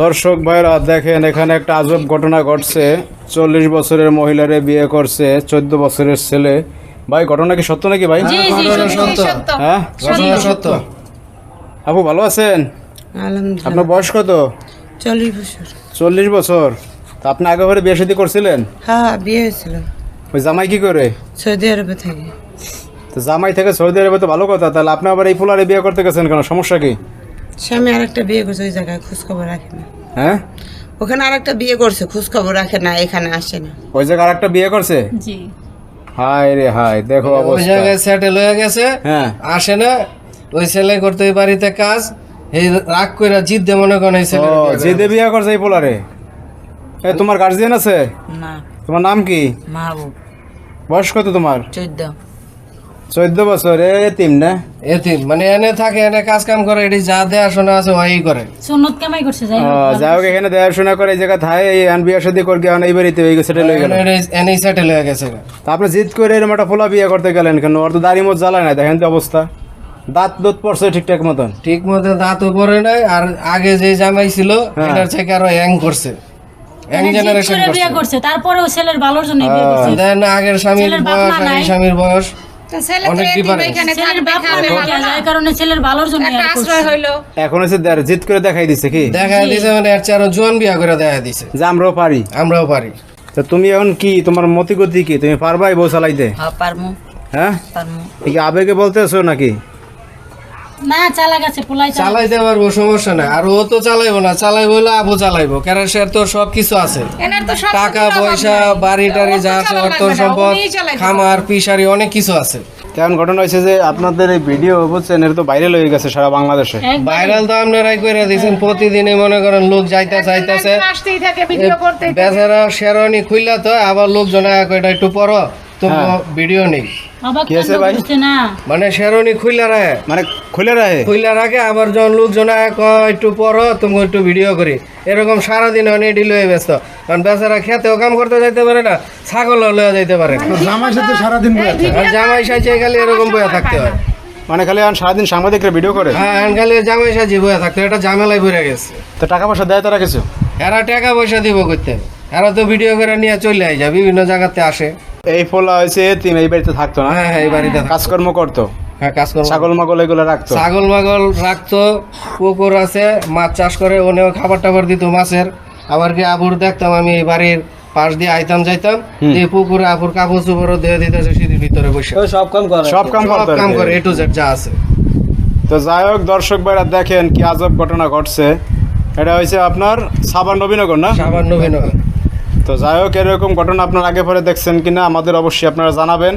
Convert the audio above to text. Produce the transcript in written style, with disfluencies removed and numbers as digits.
দর্শক ভাইরা দেখেন, এখানে একটা আজব ঘটনা ঘটছে। 40 বছরের মহিলারে বিয়ে করছে 14 বছরের ছেলে। ভাই ঘটনা কি সত্য নাকি ভাই? জি জি সত্য। হ্যাঁ ঘটনা সত্য। আপু ভালো আছেন? আলহামদুলিল্লাহ। আপনার বয়স কত? 40 বছর। 40 বছর। তা আপনি আগে ঘরে বিয়ে শাদী করছিলেন? হ্যাঁ, বিয়ে হয়েছিল ওই জামাই কি করে? সৌদি আরবে থেকে। তো জামাই থেকে সৌদি আরবে তো ভালো কথা, তাহলে আপনি আবার এই পোলারে বিয়ে করতে গেছেন কেন? সমস্যা কি? স্বামী আরেকটা বিয়ে করছে, ওই জায়গায় খোঁজ খবর রাখে না। হ্যাঁ, ওখানে আরেকটা বিয়ে করছে, খোঁজ খবর রাখে না, এখানে আসে না। ওই জায়গায় আরেকটা বিয়ে করছে? জি। হায় রে হায়, দেখো ওই অবস্থা। জায়গায় সেটেল হয়ে গেছে, হ্যাঁ, আসে না। ওই ছেলে করতে ওই বাড়িতে কাজ, এই রাগ করে জিদ দিয়ে মনে করেন এই ছেলে যে বিয়ে করছে এই পোলারে। এ তোমার গার্জিয়ান আছে? না, তোমার নাম কি? মাহবুব। বয়স কত তোমার? 14। 14 বছর। এতিম না? এতিম মানে এনে থাকে, এনে কাজ কাম করে, এটি যা দেয়া শোনা আছে ওই করে। সুন্নত কামাই করছে যাই হোক। যাই হোক, এখানে দেখাশোনা করে এই জায়গা থাই এই বিয়ে শাদী করে গিয়ে এই বাড়িতে এই সেটেল হয়ে গেল। এনেই সেটেল হয়ে গেছে। তা আপনি জিদ করে এরকম একটা পোলা বিয়ে করতে গেলেন কেন? ওর তো দাড়ি মত জ্বালায় না, দেখেন তো অবস্থা। দাঁত দুধ পড়ছে ঠিকঠাক মতন? ঠিক মতো দাঁত উপরে নাই, আর আগে যে জামাই ছিল এটার থেকে আরো হ্যাং করছে, হ্যাং মানে জিদ জেনারেশন করে বিয়ে করছে। করছে, তারপরেও ছেলের ভালোর জন্য বিয়ে করছে। দেন আগের স্বামীর ছেলের বাপ বয়স মা আর এই নাই। স্বামীর বয়স ছেলে অনেক difference। ছেলের বাপ মা থাকে, যার কারণে ছেলের ভালোর জন্য একটা আশ্রয় হইলো। এখন হচ্ছে জিদ করে দেখাই দিছে কি দেখা দিছে, মানে এর চেয়ে আরো জোয়ান বিয়া করে দেখা দিছে। যে আমরাও পারি। আমরাও পারি। তো তুমি এখন কি, তোমার মতিগতি কি? তুমি পারবাই বউ চালাইতে? হ্যাঁ, পারমু হ্যাঁ, পারমু। এই কি আবেগে বলতেছো নাকি? না, চালা গেছে পোলাই চালা। চালাইতে পারবো, সমস্যা নাই। আর ও তো চালাইবো না, চালাইবো হইলে আবু চালাইবো, কারণ সে তো সব কিছু আছে, এনার তো সব টাকা পয়সা, বাড়ি টাড়ি যা আছে, অর্থ সম্পদ, খামার পিসারি অনেক কিছু আছে। কেমন ঘটনা হয়েছে যে আপনাদের এই ভিডিও বুঝছেন, এর তো ভাইরাল হয়ে গেছে সারা বাংলাদেশে। একবার ভাইরাল তো আপনারাই করে দিয়েছেন, প্রতিদিনই মনে করেন লোক যাইতে চাইতেছে। আসতেই থাকে ভিডিও করতে। বেচারা শেরওয়ানি খুললা তো আবার লোকজন এটা একটু পরো তো ভিডিও নেই, অবাক কি আছে কাণ্ড ভাই? করছে না। মানে শেরওয়ানি খুললা রাখে, মানে খুলে রাখে? খুললা রাখে, আবার যখন লোকজন একটু পরো তুমি একটু ভিডিও করি, এরকম সারাদিন এডি লয়ে ব্যস্ত। কারণ বেচারা খেতেও কাম করতে যাইতে পারে না, ছাগলও লয়ে যাইতে পারে না। জামাই সাথে সারাদিন আর জামাই সাজে খালি এরকম বয়ে থাকতে হয়। মানে খালি এখন সারাদিন সাংবাদিকরা ভিডিও করে? হ্যাঁ, এখন খালি জামাই সাজি বয়ে থাকতে হয়, এটা ঝামেলায় পড়ে গেছে। তো টাকা পয়সা দেয় তারা কিছু? এরা টাকা পয়সা দিব করতে, এরা তো ভিডিও করে নিয়ে চলে যায়, বিভিন্ন জায়গাতে আসে। এই পোলা হয়েছে এতিম, এই বাড়িতে থাকতো না? হ্যাঁ হ্যাঁ, এই বাড়িতে থাকে। কাজকর্ম করতো, হ্যাঁ, কাজ করবো। ছাগল মাগল এগুলো রাখতো? ছাগল মাগল রাখতো, পুকুর আছে, মাছ চাষ করে, ওনেও খাবার টাবার দিত মাছের। আবার কি আবুর দেখতাম আমি এই বাড়ির পাশ দিয়ে আইতাম যাইতাম, এই পুকুরে আপুর কাপড় চোপড়ও দিয়ে দিতেছে সিঁড়ির ভিতরে বসে। সব কাম সব করতো আর কাম কি। করে, এ টু জেড যা আছে। তো যাই হোক দর্শক ভাইরা, দেখেন কি আজব ঘটনা ঘটছে। এটা হয়েছে আপনার সাভার নবীনগর না? সামান্য ভিন্ন। তো যাই হোক, এরকম ঘটনা আপনার আগে পরে দেখছেন কিনা আমাদের অবশ্যই আপনারা জানাবেন।